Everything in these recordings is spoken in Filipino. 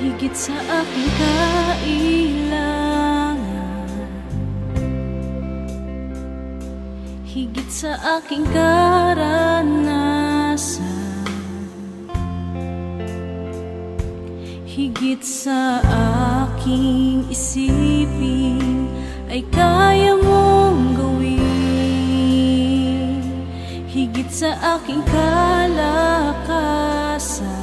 higit sa aking kailangan, higit sa aking karanasan, higit sa aking isipin ay kaya mong gawin, higit sa aking kalakasan,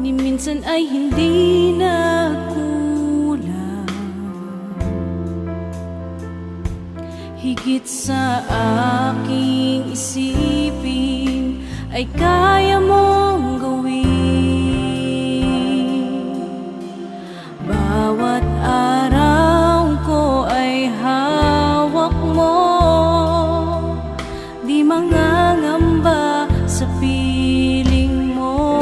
ni minsan ay hindi nagkulang, higit sa aking isipin ay kaya mong gawin. Bawat araw ko ay hawak mo, di mangangamba sa piling mo.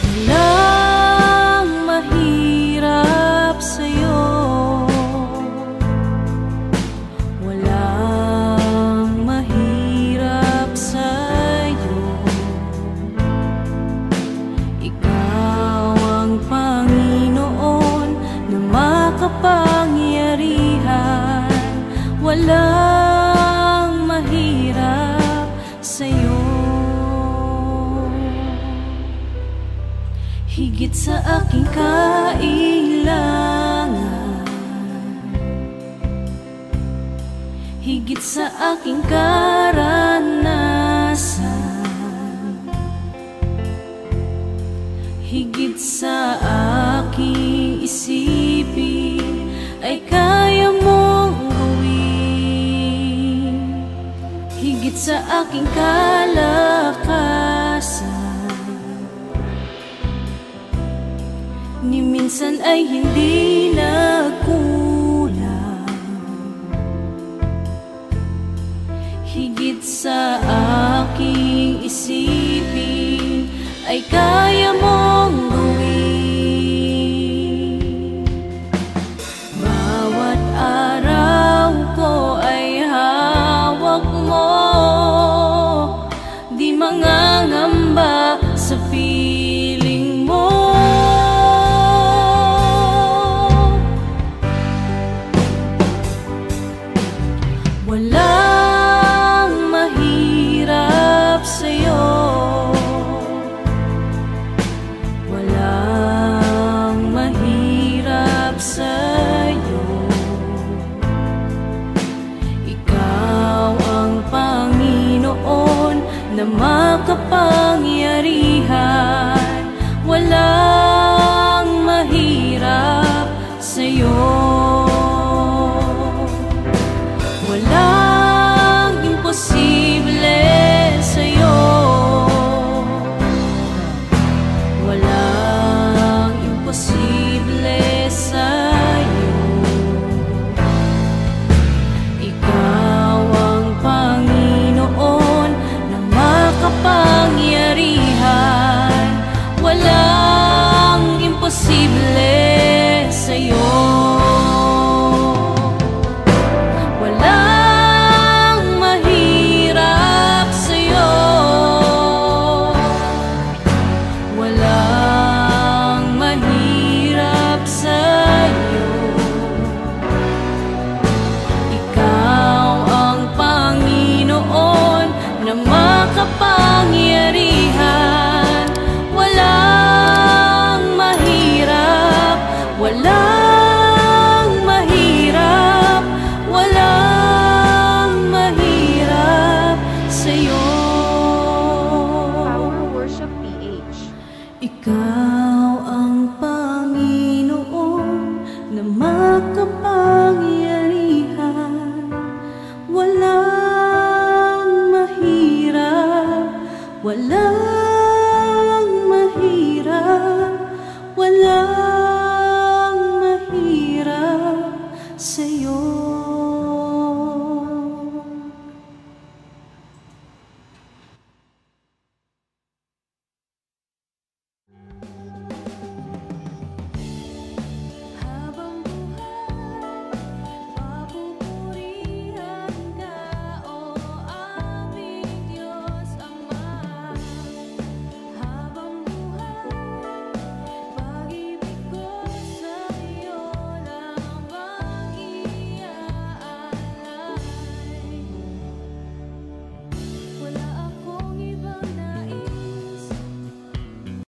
Walang mahirap sa'yo, walang mahirap sa'yo. Ikaw ang Panginoon na makapangyarihan, walang mahirap sa'yo. Higit sa aking kailangan, higit sa aking karanasan, higit sa aking isipin ay kaya mong gawin, higit sa aking kalakasan, ni minsan ay hindi nagkulang, higit sa aking isipin ay kaya mong gawin. Bawat araw ko ay hawak mo, di mangangamba sa piling mo. Walang mahirap sa'yo, walang mahirap sa'yo. Ikaw ang Panginoon na makapangyarihan,